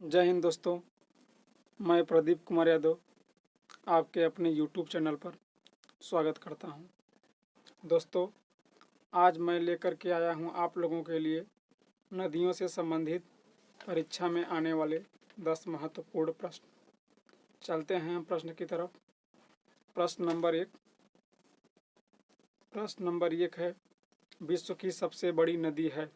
जय हिंद दोस्तों। मैं प्रदीप कुमार यादव आपके अपने YouTube चैनल पर स्वागत करता हूं। दोस्तों, आज मैं लेकर के आया हूं आप लोगों के लिए नदियों से संबंधित परीक्षा में आने वाले 10 महत्वपूर्ण प्रश्न। चलते हैं हम प्रश्न की तरफ। प्रश्न नंबर एक है, विश्व की सबसे बड़ी नदी है।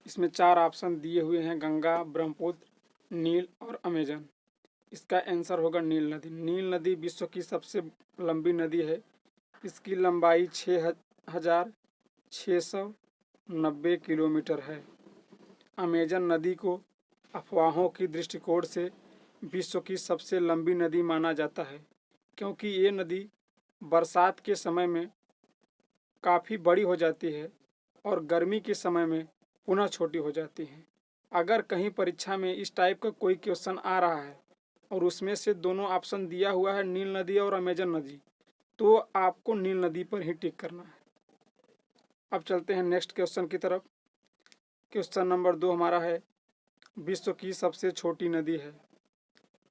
इसमें 4 ऑप्शन दिए हुए हैं, गंगा, ब्रह्मपुत्र, नील और अमेजन। इसका आंसर होगा नील नदी। नील नदी विश्व की सबसे लंबी नदी है। इसकी लंबाई 6,690 किलोमीटर है। अमेजन नदी को अफवाहों की दृष्टिकोण से विश्व की सबसे लंबी नदी माना जाता है, क्योंकि ये नदी बरसात के समय में काफ़ी बड़ी हो जाती है और गर्मी के समय में पुनः छोटी हो जाती है। अगर कहीं परीक्षा में इस टाइप का कोई क्वेश्चन आ रहा है और उसमें से दोनों ऑप्शन दिया हुआ है नील नदी और अमेजन नदी, तो आपको नील नदी पर ही टिक करना है। अब चलते हैं नेक्स्ट क्वेश्चन की तरफ। क्वेश्चन नंबर 2 हमारा है, विश्व की सबसे छोटी नदी है।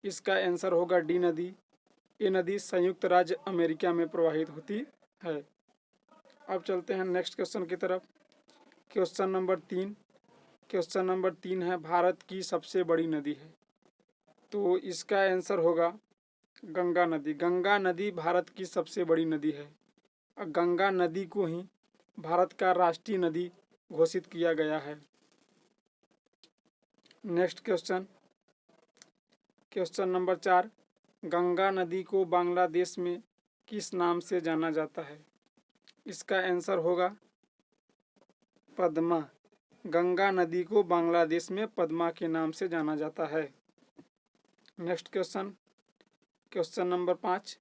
इसका आंसर होगा डी नदी। ये नदी संयुक्त राज्य अमेरिका में प्रवाहित होती है। अब चलते हैं नेक्स्ट क्वेश्चन की तरफ। क्वेश्चन नंबर 3 है, भारत की सबसे बड़ी नदी है। तो इसका आंसर होगा गंगा नदी। गंगा नदी भारत की सबसे बड़ी नदी है और गंगा नदी को ही भारत का राष्ट्रीय नदी घोषित किया गया है। नेक्स्ट क्वेश्चन नंबर 4, गंगा नदी को बांग्लादेश में किस नाम से जाना जाता है। इसका आंसर होगा पद्मा। गंगा नदी को बांग्लादेश में पद्मा के नाम से जाना जाता है। नेक्स्ट क्वेश्चन नंबर 5,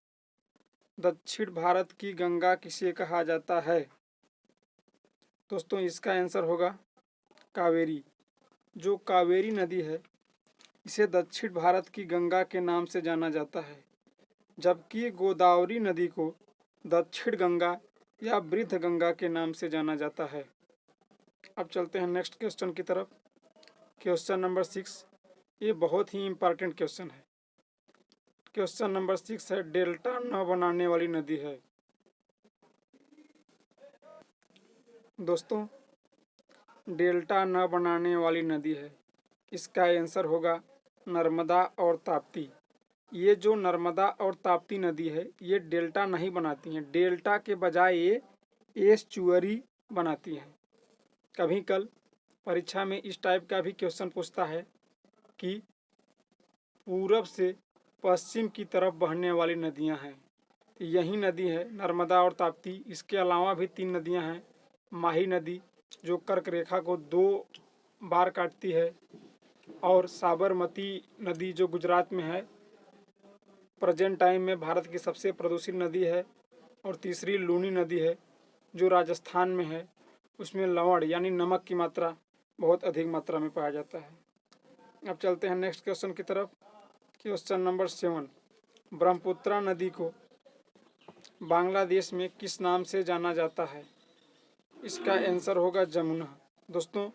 दक्षिण भारत की गंगा किसे कहा जाता है। दोस्तों, इसका आंसर होगा कावेरी। जो कावेरी नदी है, इसे दक्षिण भारत की गंगा के नाम से जाना जाता है, जबकि गोदावरी नदी को दक्षिण गंगा या वृद्ध गंगा के नाम से जाना जाता है। अब चलते हैं नेक्स्ट क्वेश्चन की तरफ। क्वेश्चन नंबर 6, ये बहुत ही इम्पोर्टेंट क्वेश्चन है। क्वेश्चन नंबर 6 है, डेल्टा न बनाने वाली नदी है। दोस्तों, डेल्टा न बनाने वाली नदी है, इसका आंसर होगा नर्मदा और ताप्ती। ये जो नर्मदा और ताप्ती नदी है, ये डेल्टा नहीं बनाती हैं। डेल्टा के बजाय ये एस्चुअरी बनाती हैं। कभी कल परीक्षा में इस टाइप का भी क्वेश्चन पूछता है कि पूरब से पश्चिम की तरफ बहने वाली नदियां हैं। तो यही नदी है नर्मदा और ताप्ती। इसके अलावा भी 3 नदियां हैं। माही नदी जो कर्क रेखा को 2 बार काटती है, और साबरमती नदी जो गुजरात में है, प्रेजेंट टाइम में भारत की सबसे प्रदूषित नदी है। और तीसरी लूनी नदी है जो राजस्थान में है, उसमें लवण यानी नमक की मात्रा बहुत अधिक मात्रा में पाया जाता है। अब चलते हैं नेक्स्ट क्वेश्चन की तरफ। क्वेश्चन नंबर 7, ब्रह्मपुत्रा नदी को बांग्लादेश में किस नाम से जाना जाता है। इसका आंसर होगा जमुना। दोस्तों,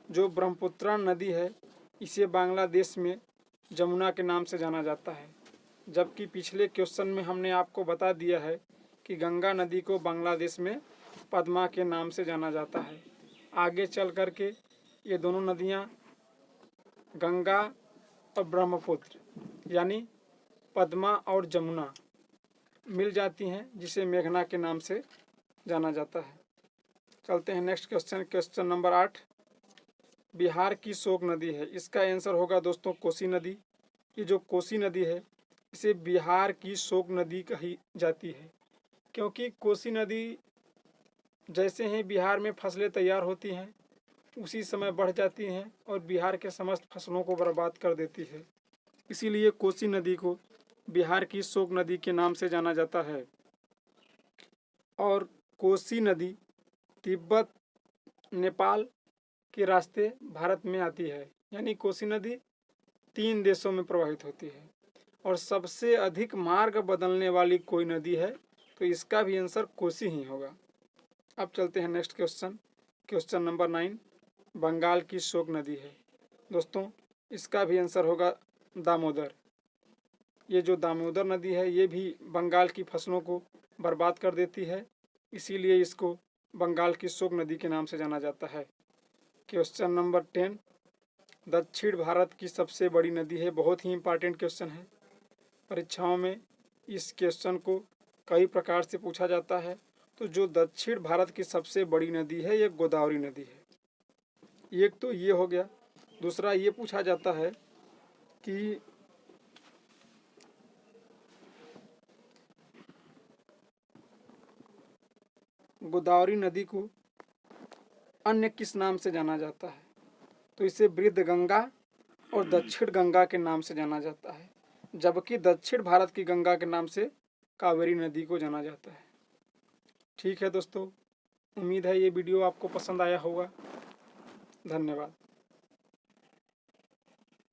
जो ब्रह्मपुत्रा नदी है, इसे बांग्लादेश में जमुना के नाम से जाना जाता है, जबकि पिछले क्वेश्चन में हमने आपको बता दिया है कि गंगा नदी को बांग्लादेश में पद्मा के नाम से जाना जाता है। आगे चल करके ये दोनों नदियाँ गंगा और ब्रह्मपुत्र यानी पद्मा और जमुना मिल जाती हैं, जिसे मेघना के नाम से जाना जाता है। चलते हैं नेक्स्ट क्वेश्चन नंबर 8, बिहार की शोक नदी है। इसका आंसर होगा दोस्तों कोसी नदी। ये जो कोसी नदी है, इसे बिहार की शोक नदी कही जाती है, क्योंकि कोसी नदी जैसे ही बिहार में फसलें तैयार होती हैं, उसी समय बढ़ जाती हैं और बिहार के समस्त फसलों को बर्बाद कर देती है। इसीलिए कोसी नदी को बिहार की शोक नदी के नाम से जाना जाता है। और कोसी नदी तिब्बत, नेपाल के रास्ते भारत में आती है, यानी कोसी नदी 3 देशों में प्रवाहित होती है। और सबसे अधिक मार्ग बदलने वाली कोई नदी है, तो इसका भी आंसर कोसी ही होगा। अब चलते हैं नेक्स्ट क्वेश्चन नंबर 9, बंगाल की शोक नदी है। दोस्तों, इसका भी आंसर होगा दामोदर। ये जो दामोदर नदी है ये भी बंगाल की फसलों को बर्बाद कर देती है, इसीलिए इसको बंगाल की शोक नदी के नाम से जाना जाता है। क्वेश्चन नंबर 10, दक्षिण भारत की सबसे बड़ी नदी है। बहुत ही इंपॉर्टेंट क्वेश्चन है, परीक्षाओं में इस क्वेश्चन को कई प्रकार से पूछा जाता है। तो जो दक्षिण भारत की सबसे बड़ी नदी है ये गोदावरी नदी है। एक तो ये हो गया। दूसरा ये पूछा जाता है कि गोदावरी नदी को अन्य किस नाम से जाना जाता है। तो इसे वृद्ध गंगा और दक्षिण गंगा के नाम से जाना जाता है, जबकि दक्षिण भारत की गंगा के नाम से कावेरी नदी को जाना जाता है। ठीक है दोस्तों, उम्मीद है ये वीडियो आपको पसंद आया होगा। धन्यवाद।